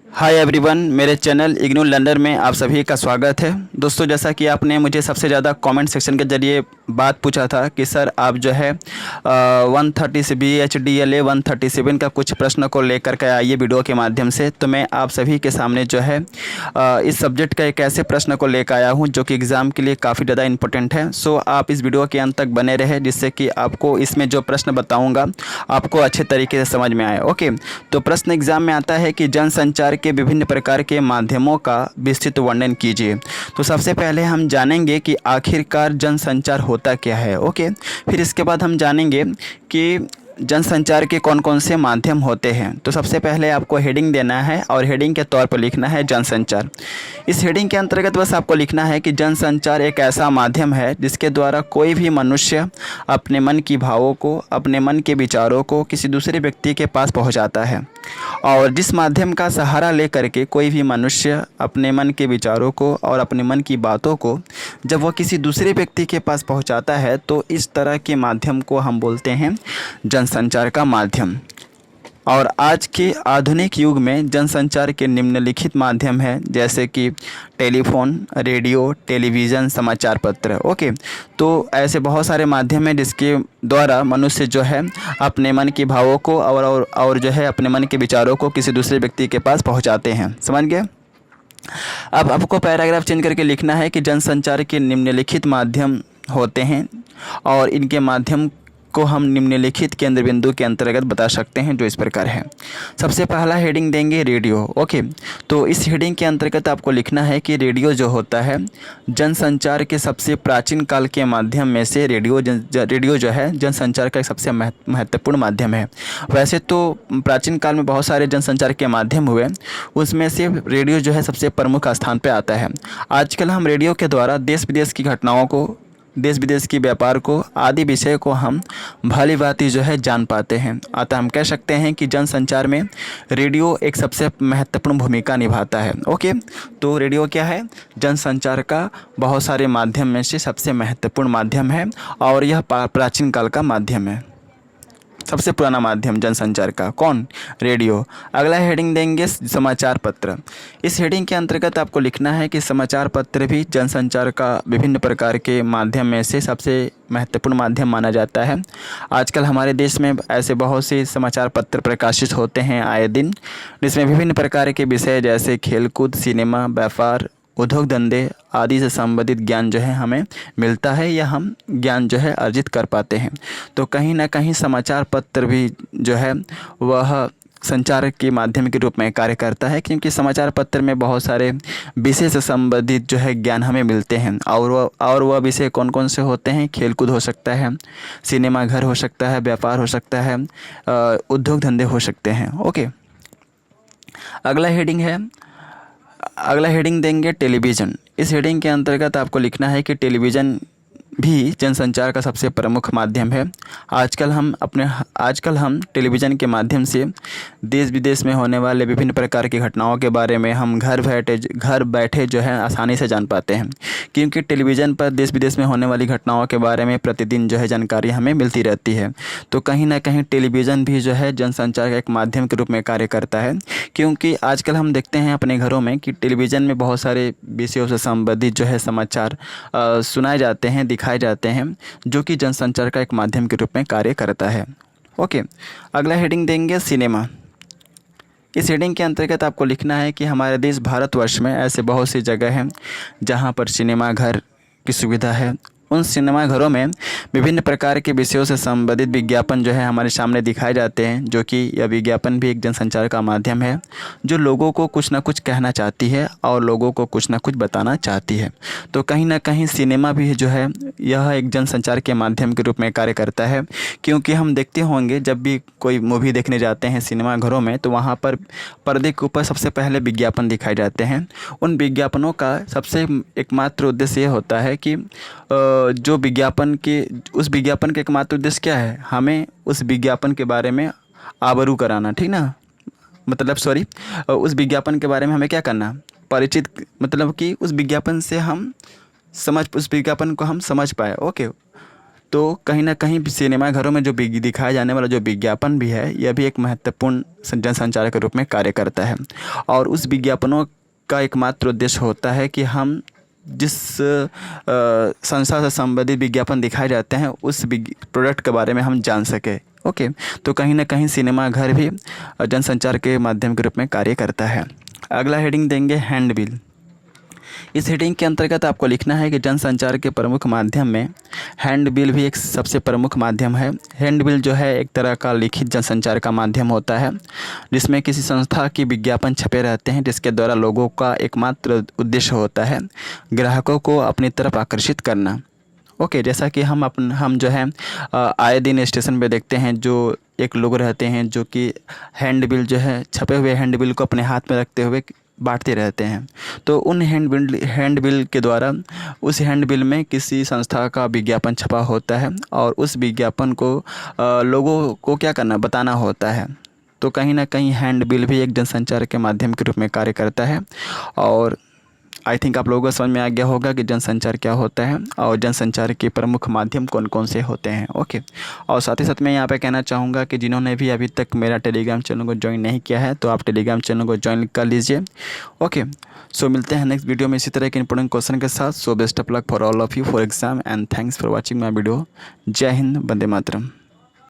Hi everyone, मेरे channel IGNOU learner में आप सभी का स्वागत है। दोस्तों, जैसा कि आपने मुझे सबसे ज़्यादा कमेंट सेक्शन के ज़रिए बात पूछा था कि सर आप जो है 130 BHDLA 137 का कुछ प्रश्न को लेकर के आइए वीडियो के माध्यम से। तो मैं आप सभी के सामने जो है इस सब्जेक्ट का एक ऐसे प्रश्न को लेकर आया हूँ जो कि एग्ज़ाम के लिए काफ़ी ज़्यादा इंपॉर्टेंट है। सो आप इस वीडियो के अंत तक बने रहे, जिससे कि आपको इसमें जो प्रश्न बताऊँगा आपको अच्छे तरीके से समझ में आए। ओके, तो प्रश्न एग्ज़ाम में आता है कि जनसंचार के विभिन्न प्रकार के माध्यमों का विस्तृत वर्णन कीजिए। तो सबसे पहले हम जानेंगे कि आखिरकार जनसंचार होता क्या है। ओके, फिर इसके बाद हम जानेंगे कि जनसंचार के कौन कौन से माध्यम होते हैं। तो सबसे पहले आपको हेडिंग देना है और हेडिंग के तौर पर लिखना है जनसंचार। इस हेडिंग के अंतर्गत बस आपको लिखना है कि जनसंचार एक ऐसा माध्यम है जिसके द्वारा कोई भी मनुष्य अपने मन की भावों को, अपने मन के विचारों को किसी दूसरे व्यक्ति के पास पहुंचाता है। और जिस माध्यम का सहारा लेकर के कोई भी मनुष्य अपने मन के विचारों को और अपने मन की बातों को जब वह किसी दूसरे व्यक्ति के पास पहुंचाता है, तो इस तरह के माध्यम को हम बोलते हैं जनसंचार का माध्यम। और आज के आधुनिक युग में जनसंचार के निम्नलिखित माध्यम हैं, जैसे कि टेलीफोन, रेडियो, टेलीविज़न, समाचार पत्र। ओके, तो ऐसे बहुत सारे माध्यम हैं जिसके द्वारा मनुष्य जो है अपने मन की भावों को और जो है अपने मन के विचारों को किसी दूसरे व्यक्ति के पास पहुंचाते हैं। समझ गए? अब आपको पैराग्राफ चेंज करके लिखना है कि जनसंचार के निम्नलिखित माध्यम होते हैं और इनके माध्यम को हम निम्नलिखित केंद्र बिंदु के अंतर्गत बता सकते हैं, जो इस प्रकार है। सबसे पहला हेडिंग देंगे रेडियो। ओके, तो इस हेडिंग के अंतर्गत आपको लिखना है कि रेडियो जो होता है जनसंचार के सबसे प्राचीन काल के माध्यम में से रेडियो जो है जनसंचार का एक सबसे महत्वपूर्ण माध्यम है। वैसे तो प्राचीन काल में बहुत सारे जनसंचार के माध्यम हुए, उसमें से रेडियो जो है सबसे प्रमुख स्थान पर आता है। आजकल हम रेडियो के द्वारा देश विदेश की घटनाओं को, देश विदेश की व्यापार को आदि विषय को हम भली भांति जो है जान पाते हैं। अतः हम कह सकते हैं कि जनसंचार में रेडियो एक सबसे महत्वपूर्ण भूमिका निभाता है। ओके, तो रेडियो क्या है? जनसंचार का बहुत सारे माध्यम में से सबसे महत्वपूर्ण माध्यम है और यह प्राचीन काल का माध्यम है, सबसे पुराना माध्यम जनसंचार का। कौन? रेडियो। अगला हेडिंग देंगे समाचार पत्र। इस हेडिंग के अंतर्गत आपको लिखना है कि समाचार पत्र भी जनसंचार का विभिन्न प्रकार के माध्यम में से सबसे महत्वपूर्ण माध्यम माना जाता है। आजकल हमारे देश में ऐसे बहुत से समाचार पत्र प्रकाशित होते हैं आए दिन, जिसमें विभिन्न प्रकार के विषय जैसे खेलकूद, सिनेमा, व्यापार, उद्योग धंधे आदि से संबंधित ज्ञान जो है हमें मिलता है या हम ज्ञान जो है अर्जित कर पाते हैं। तो कहीं ना कहीं समाचार पत्र भी जो है वह संचार के माध्यम के रूप में कार्य करता है, क्योंकि समाचार पत्र में बहुत सारे विषय से संबंधित जो है ज्ञान हमें मिलते हैं। और वह विषय कौन कौन से होते हैं? खेलकूद हो सकता है, सिनेमा घर हो सकता है, व्यापार हो सकता है, उद्योग धंधे हो सकते हैं। ओके, अगला हेडिंग देंगे टेलीविज़न। इस हेडिंग के अंतर्गत आपको लिखना है कि टेलीविज़न भी जनसंचार का सबसे प्रमुख माध्यम है। आजकल हम टेलीविज़न के माध्यम से देश विदेश में होने वाले विभिन्न प्रकार की घटनाओं के बारे में हम घर बैठे जो है आसानी से जान पाते हैं, क्योंकि टेलीविज़न पर देश विदेश में होने वाली घटनाओं के बारे में प्रतिदिन जो है जानकारी हमें मिलती रहती है। तो कहीं ना कहीं टेलीविज़न भी जो है जनसंचार का एक माध्यम के रूप में कार्य करता है, क्योंकि आजकल हम देखते हैं अपने घरों में कि टेलीविज़न में बहुत सारे विषयों से संबंधित जो है समाचार सुनाए जाते हैं, दिखाए जाते हैं, जो कि जनसंचार का एक माध्यम के रूप में कार्य करता है। ओके, अगला हेडिंग देंगे सिनेमा। इस हेडिंग के अंतर्गत आपको लिखना है कि हमारे देश भारतवर्ष में ऐसे बहुत सी जगह हैं जहां पर सिनेमा घर की सुविधा है। उन सिनेमा घरों में विभिन्न प्रकार के विषयों से संबंधित विज्ञापन जो है हमारे सामने दिखाए जाते हैं, जो कि यह विज्ञापन भी एक जनसंचार का माध्यम है, जो लोगों को कुछ ना कुछ कहना चाहती है और लोगों को कुछ ना कुछ बताना चाहती है। तो कहीं ना कहीं सिनेमा भी जो है यह एक जनसंचार के माध्यम के रूप में कार्य करता है, क्योंकि हम देखते होंगे जब भी कोई मूवी देखने जाते हैं सिनेमा घरों में, तो वहाँ पर पर्दे के ऊपर सबसे पहले विज्ञापन दिखाए जाते हैं। उन विज्ञापनों का सबसे एकमात्र उद्देश्य ये होता है कि उस विज्ञापन का एकमात्र उद्देश्य क्या है? हमें उस विज्ञापन के बारे में आबरू कराना, ठीक ना? उस विज्ञापन के बारे में हमें क्या करना? परिचित, मतलब कि उस विज्ञापन को हम समझ पाए। ओके, तो कहीं ना कहीं सिनेमा घरों में जो दिखाया जाने वाला जो विज्ञापन भी है, यह भी एक महत्वपूर्ण जनसंचार के रूप में कार्य करता है। और उस विज्ञापनों का एकमात्र उद्देश्य होता है कि हम जिस संस्था से संबंधित विज्ञापन दिखाए जाते हैं उस प्रोडक्ट के बारे में हम जान सकें। ओके, तो कहीं ना कहीं सिनेमा घर भी जनसंचार के माध्यम के रूप में कार्य करता है। अगला हेडिंग देंगे हैंडबिल। इस हेडिंग के अंतर्गत आपको लिखना है कि जनसंचार के प्रमुख माध्यम में हैंडबिल भी एक सबसे प्रमुख माध्यम है। हैंडबिल जो है एक तरह का लिखित जनसंचार का माध्यम होता है, जिसमें किसी संस्था की विज्ञापन छपे रहते हैं, जिसके द्वारा लोगों का एकमात्र उद्देश्य होता है ग्राहकों को अपनी तरफ आकर्षित करना। ओके, जैसा कि हम जो है आए दिन स्टेशन पे देखते हैं, जो एक लोग रहते हैं जो कि हैंडबिल जो है छपे हुए हैंडबिल को अपने हाथ में रखते हुए बांटते रहते हैं। तो उन हैंडबिल के द्वारा उस हैंडबिल में किसी संस्था का विज्ञापन छपा होता है और उस विज्ञापन को लोगों को क्या करना, बताना होता है। तो कहीं ना कहीं हैंडबिल भी एक जनसंचार के माध्यम के रूप में कार्य करता है। और आई थिंक आप लोगों को समझ में आ गया होगा कि जनसंचार क्या होता है और जनसंचार के प्रमुख माध्यम कौन कौन से होते हैं। ओके, और साथ ही साथ मैं यहाँ पे कहना चाहूँगा कि जिन्होंने भी अभी तक मेरा टेलीग्राम चैनल को ज्वाइन नहीं किया है तो आप टेलीग्राम चैनल को ज्वाइन कर लीजिए। ओके, सो मिलते हैं नेक्स्ट वीडियो में इसी तरह के इंपॉर्टेंट क्वेश्चन के साथ। So best of luck for all of you for exam and thanks for watching my video. जय हिंद, वंदे मातरम।